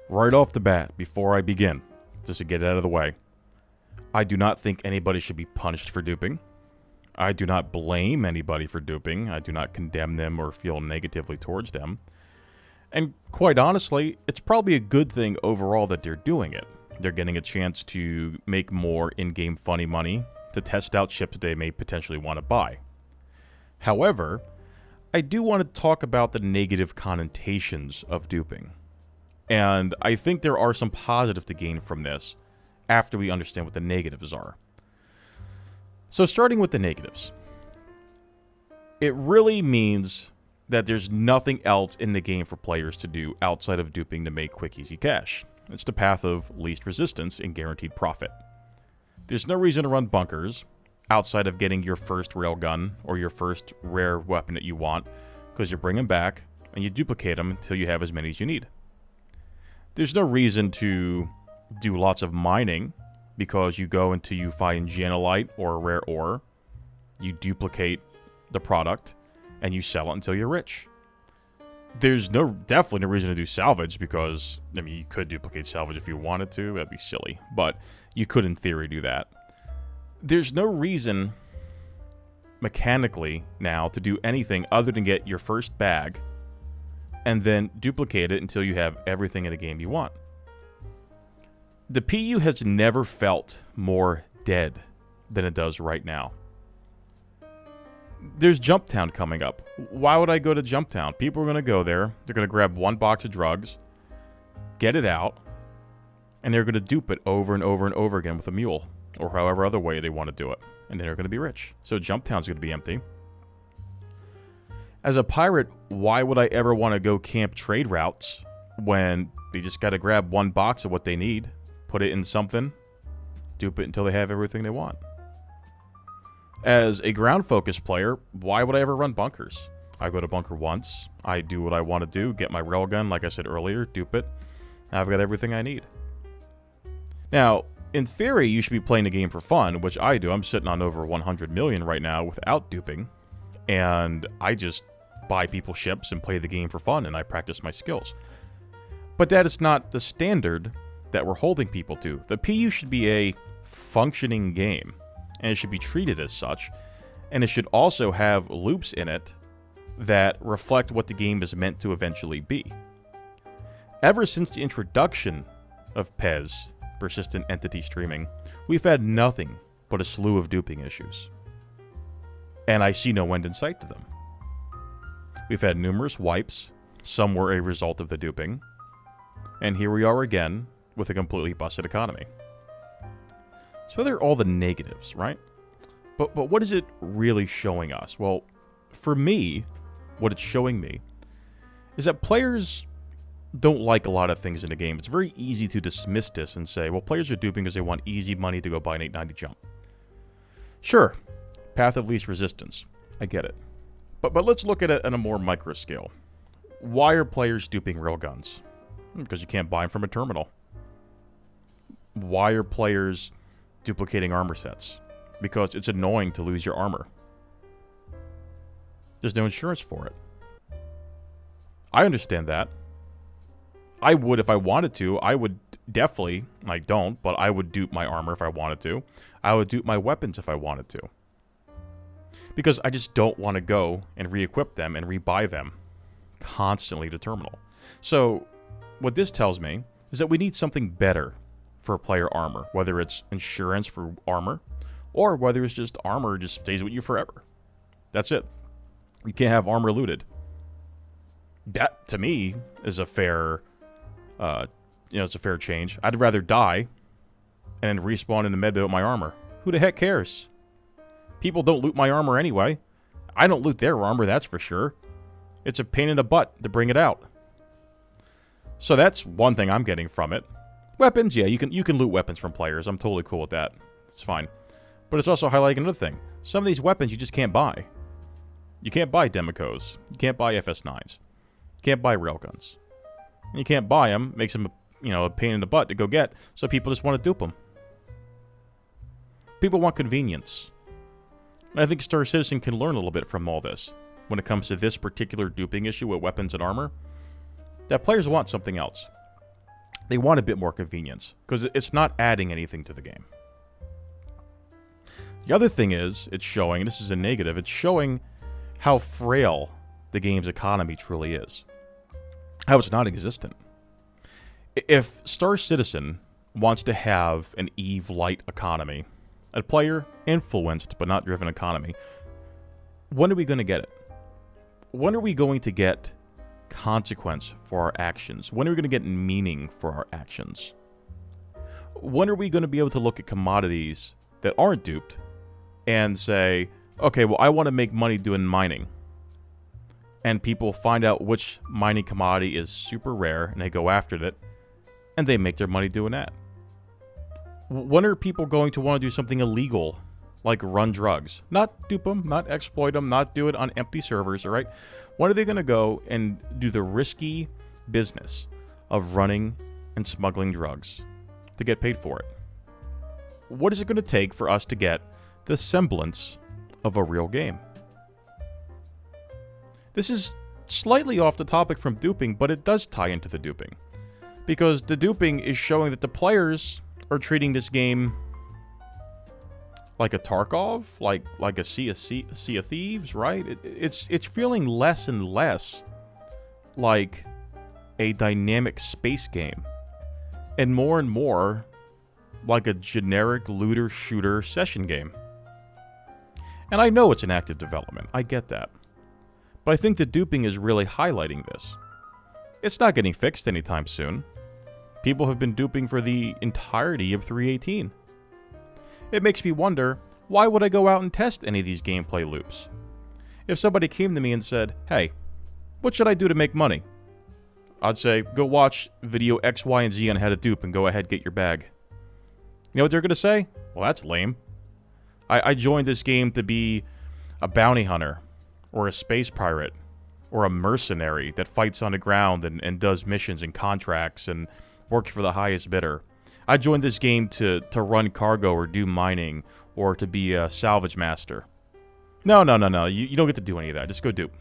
Right off the bat, before I begin, just to get it out of the way, I do not think anybody should be punished for duping. I do not blame anybody for duping. I do not condemn them or feel negatively towards them. And quite honestly, it's probably a good thing overall that they're doing it. They're getting a chance to make more in-game funny money to test out chips they may potentially want to buy. However, I do want to talk about the negative connotations of duping. And I think there are some positives to gain from this after we understand what the negatives are. So starting with the negatives. It really means that there's nothing else in the game for players to do outside of duping to make quick, easy cash. It's the path of least resistance and guaranteed profit. There's no reason to run bunkers outside of getting your first railgun or your first rare weapon that you want, because you bring them back and you duplicate them until you have as many as you need. There's no reason to do lots of mining, because you go until you find Janolite or a rare ore, you duplicate the product, and you sell it until you're rich. There's definitely no reason to do salvage, because, I mean, you could duplicate salvage if you wanted to, that'd be silly, but you could in theory do that. There's no reason mechanically now to do anything other than get your first bag and then duplicate it until you have everything in the game you want. The PU has never felt more dead than it does right now. There's Jumptown coming up. Why would I go to Jumptown? People are going to go there. They're going to grab one box of drugs, get it out, and they're going to dupe it over and over and over again with a mule, or however other way they want to do it. And then they're going to be rich. So Jumptown's going to be empty. As a pirate, why would I ever want to go camp trade routes when they just got to grab one box of what they need, put it in something, dupe it until they have everything they want? As a ground-focused player, why would I ever run bunkers? I go to bunker once, I do what I want to do, get my railgun, like I said earlier, dupe it, I've got everything I need. Now, in theory, you should be playing the game for fun, which I do. I'm sitting on over 100 million right now without duping, and I just buy people ships and play the game for fun, and I practice my skills. But that is not the standard that we're holding people to. The PU should be a functioning game, and it should be treated as such, and it should also have loops in it that reflect what the game is meant to eventually be. Ever since the introduction of PES, Persistent Entity Streaming, we've had nothing but a slew of duping issues. And I see no end in sight to them. We've had numerous wipes, some were a result of the duping, and here we are again with a completely busted economy. So there are all the negatives, right? But what is it really showing us? Well, for me, what it's showing me is that players don't like a lot of things in the game. It's very easy to dismiss this and say, well, players are duping because they want easy money to go buy an 890 jump. Sure, path of least resistance. I get it. But let's look at it on a more micro scale. Why are players duping railguns? Because you can't buy them from a terminal. Why are players duplicating armor sets? Because it's annoying to lose your armor. There's no insurance for it. I understand that. I would if I wanted to. I would definitely, I don't, but I would dupe my armor if I wanted to. I would dupe my weapons if I wanted to. Because I just don't want to go and re-equip them and rebuy them constantly to terminal. So what this tells me is that we need something better for player armor, whether it's insurance for armor or whether it's just armor just stays with you forever. That's it. You can't have armor looted. That, to me, is a fair, it's a fair change. I'd rather die and then respawn in the medbay with my armor. Who the heck cares? People don't loot my armor anyway. I don't loot their armor, that's for sure. It's a pain in the butt to bring it out. So that's one thing I'm getting from it. Weapons, yeah, you can loot weapons from players. I'm totally cool with that. It's fine. But it's also highlighting another thing. Some of these weapons you just can't buy. You can't buy Demicos. You can't buy FS9s. You can't buy railguns. You can't buy them. Makes them, a pain in the butt to go get. So people just want to dupe them. People want convenience. And I think Star Citizen can learn a little bit from all this when it comes to this particular duping issue with weapons and armor. That players want something else. They want a bit more convenience because it's not adding anything to the game. The other thing is, it's showing, and this is a negative, it's showing how frail the game's economy truly is. How it's non-existent. If Star Citizen wants to have an EVE-light economy, a player-influenced but not driven economy, when are we going to get it? When are we going to get consequence for our actions? When are we going to get meaning for our actions? When are we going to be able to look at commodities that aren't duped and say, okay, well, I want to make money doing mining. And people find out which mining commodity is super rare, and they go after it, and they make their money doing that. When are people going to want to do something illegal, like run drugs? Not dupe them, not exploit them, not do it on empty servers, all right? When are they going to go and do the risky business of running and smuggling drugs to get paid for it? What is it going to take for us to get the semblance of a real game? This is slightly off the topic from duping, but it does tie into the duping. Because the duping is showing that the players are treating this game like a Tarkov, like a Sea of Thieves, right? It's feeling less and less like a dynamic space game, and more like a generic looter-shooter session game. And I know it's an active development, I get that. But I think the duping is really highlighting this. It's not getting fixed anytime soon. People have been duping for the entirety of 3.18. It makes me wonder, why would I go out and test any of these gameplay loops? If somebody came to me and said, hey, what should I do to make money? I'd say, go watch video X, Y, and Z on how to dupe and go ahead, get your bag. You know what they're going to say? Well, that's lame. I joined this game to be a bounty hunter, or a space pirate, or a mercenary that fights on the ground and does missions and contracts and works for the highest bidder. I joined this game to run cargo or do mining or to be a salvage master. No. You don't get to do any of that. Just go dupe.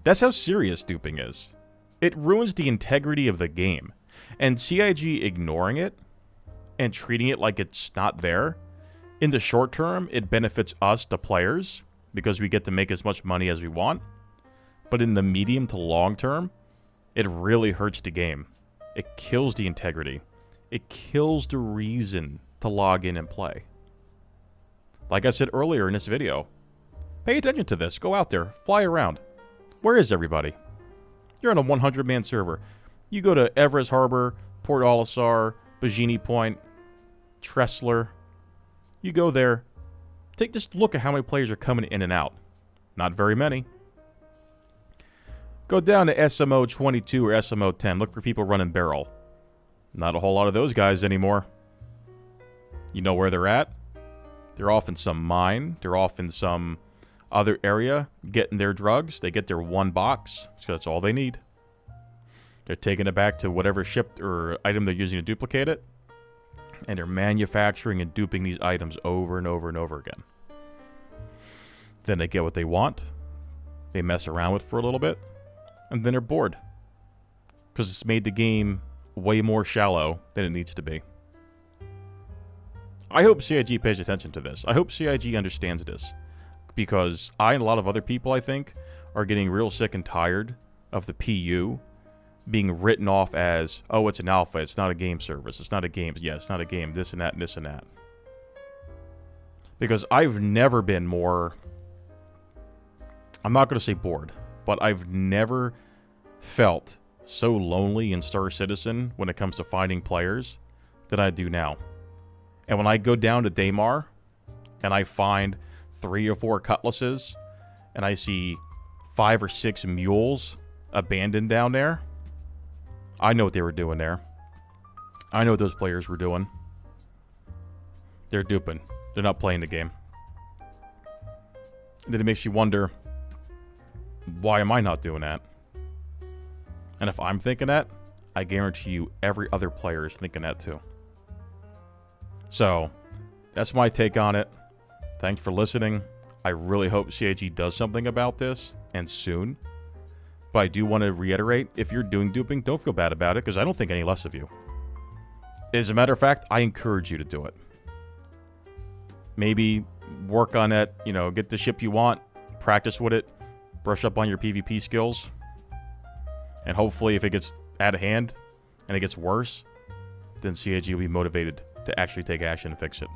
That's how serious duping is. It ruins the integrity of the game. And CIG ignoring it and treating it like it's not there, in the short term, it benefits us, the players, because we get to make as much money as we want. But in the medium to long term, it really hurts the game. It kills the integrity. It kills the reason to log in and play. Like I said earlier in this video, pay attention to this. Go out there. Fly around. Where is everybody? You're on a 100-man server. You go to Everest Harbor, Port Olisar, Bajini Point, Tressler. You go there. Take just look at how many players are coming in and out. Not very many. Go down to SMO 22 or SMO 10. Look for people running barrel. Not a whole lot of those guys anymore. You know where they're at? They're off in some mine. They're off in some other area getting their drugs. They get their one box, so that's all they need. They're taking it back to whatever ship or item they're using to duplicate it. And they're manufacturing and duping these items over and over and over again. Then they get what they want. They mess around with it for a little bit. And then they're bored. Because it's made the game way more shallow than it needs to be. I hope CIG pays attention to this. I hope CIG understands this. Because I and a lot of other people, I think, are getting real sick and tired of the PU being written off as, oh, it's an alpha, it's not a game service, it's not a game, yeah, it's not a game, this and that and this and that. Because I've never been more, I'm not going to say bored, but I've never felt so lonely in Star Citizen when it comes to finding players than I do now. And when I go down to Daymar and I find 3 or 4 cutlasses and I see 5 or 6 mules abandoned down there, I know what they were doing there. I know what those players were doing. They're duping. They're not playing the game. And then it makes you wonder, why am I not doing that? And if I'm thinking that, I guarantee you every other player is thinking that too. So, that's my take on it. Thanks for listening. I really hope CIG does something about this, and soon. But I do want to reiterate, if you're doing duping, don't feel bad about it, because I don't think any less of you. As a matter of fact, I encourage you to do it. Maybe work on it, you know, get the ship you want, practice with it, brush up on your PvP skills, and hopefully if it gets out of hand and it gets worse, then CIG will be motivated to actually take action and fix it.